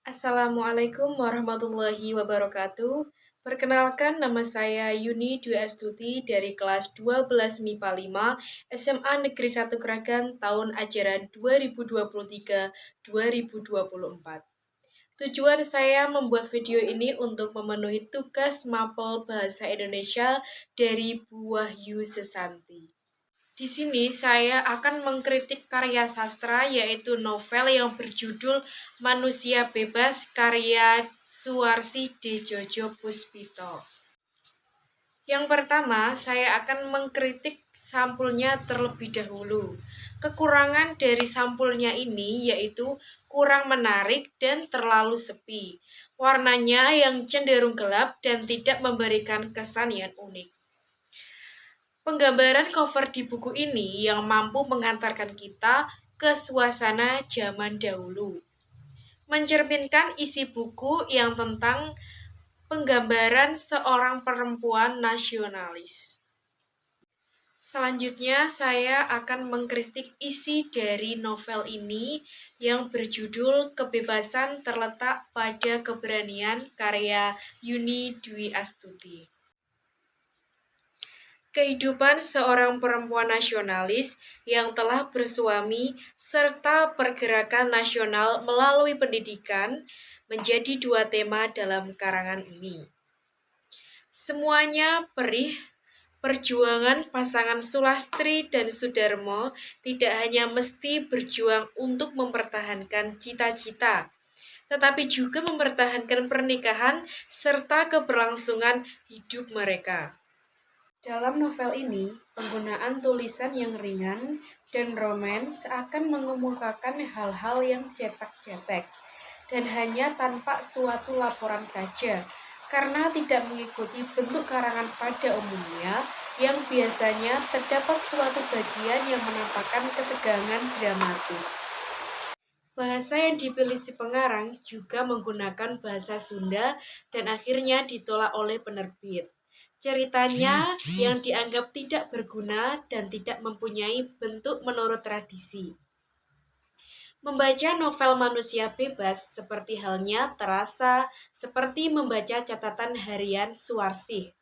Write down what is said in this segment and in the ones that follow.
Assalamualaikum warahmatullahi wabarakatuh. Perkenalkan, nama saya Yuni Dwi Astuti dari kelas 12 MIPA 5 SMA Negeri 1 Kragan tahun ajaran 2023-2024. Tujuan saya membuat video ini untuk memenuhi tugas mapel Bahasa Indonesia dari Bu Wahyu Sesanti. Di sini saya akan mengkritik karya sastra, yaitu novel yang berjudul Manusia Bebas karya Suwarsi D. Djojo Puspito. Yang pertama, saya akan mengkritik sampulnya terlebih dahulu. Kekurangan dari sampulnya ini yaitu kurang menarik dan terlalu sepi. Warnanya yang cenderung gelap dan tidak memberikan kesan yang unik. Penggambaran cover di buku ini yang mampu mengantarkan kita ke suasana zaman dahulu, mencerminkan isi buku yang tentang penggambaran seorang perempuan nasionalis. Selanjutnya, saya akan mengkritik isi dari novel ini yang berjudul Kebebasan Terletak pada Keberanian karya Yuni Dwi Astuti. Kehidupan seorang perempuan nasionalis yang telah bersuami serta pergerakan nasional melalui pendidikan menjadi dua tema dalam karangan ini. Semuanya perih. Perjuangan pasangan Sulastri dan Sudarmo tidak hanya mesti berjuang untuk mempertahankan cita-cita, tetapi juga mempertahankan pernikahan serta keberlangsungan hidup mereka. Dalam novel ini, penggunaan tulisan yang ringan dan romans akan mengemukakan hal-hal yang cetek-cetek dan hanya tanpa suatu laporan saja, karena tidak mengikuti bentuk karangan pada umumnya yang biasanya terdapat suatu bagian yang menampakkan ketegangan dramatis. Bahasa yang dipilih si pengarang juga menggunakan bahasa Sunda dan akhirnya ditolak oleh penerbit. Ceritanya yang dianggap tidak berguna dan tidak mempunyai bentuk menurut tradisi. Membaca novel Manusia Bebas seperti halnya terasa seperti membaca catatan harian Suwarsih.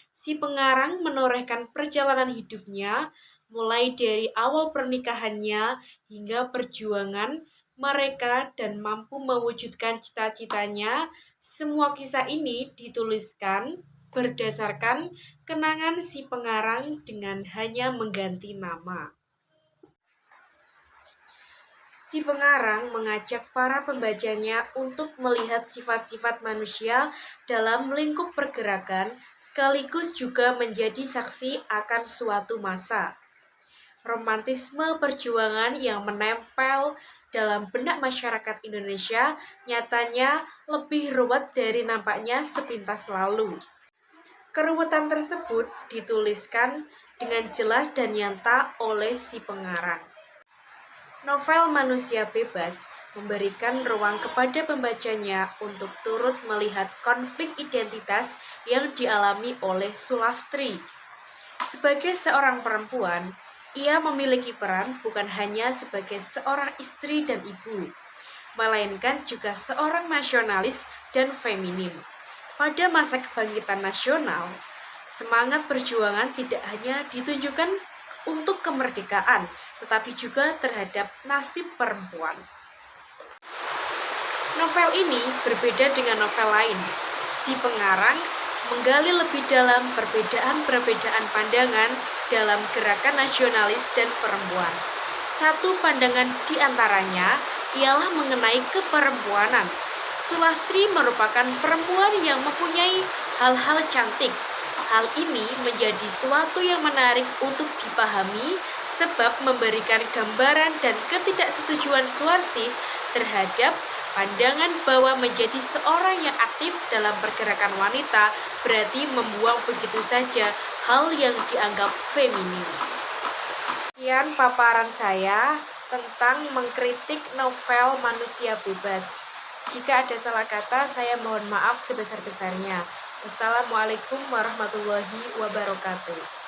Si pengarang menorehkan perjalanan hidupnya mulai dari awal pernikahannya hingga perjuangan mereka dan mampu mewujudkan cita-citanya. Semua kisah ini dituliskan berdasarkan kenangan si pengarang dengan hanya mengganti nama. Si pengarang mengajak para pembacanya untuk melihat sifat-sifat manusia dalam lingkup pergerakan, sekaligus juga menjadi saksi akan suatu masa. Romantisme perjuangan yang menempel dalam benak masyarakat Indonesia nyatanya lebih ruwet dari nampaknya sepintas lalu. Keruwetan tersebut dituliskan dengan jelas dan nyata oleh si pengarang. Novel Manusia Bebas memberikan ruang kepada pembacanya untuk turut melihat konflik identitas yang dialami oleh Sulastri. Sebagai seorang perempuan, ia memiliki peran bukan hanya sebagai seorang istri dan ibu, melainkan juga seorang nasionalis dan feminim. Pada masa kebangkitan nasional, semangat perjuangan tidak hanya ditunjukkan untuk kemerdekaan, tetapi juga terhadap nasib perempuan. Novel ini berbeda dengan novel lain. Si pengarang menggali lebih dalam perbedaan-perbedaan pandangan dalam gerakan nasionalis dan perempuan. Satu pandangan di antaranya ialah mengenai keperempuanan. Sulastri merupakan perempuan yang mempunyai hal-hal cantik. Hal ini menjadi suatu yang menarik untuk dipahami sebab memberikan gambaran dan ketidaksetujuan Suwarsih terhadap pandangan bahwa menjadi seorang yang aktif dalam pergerakan wanita berarti membuang begitu saja hal yang dianggap feminim. Sekian paparan saya tentang mengkritik novel Manusia Bebas. Jika ada salah kata, saya mohon maaf sebesar-besarnya. Wassalamualaikum warahmatullahi wabarakatuh.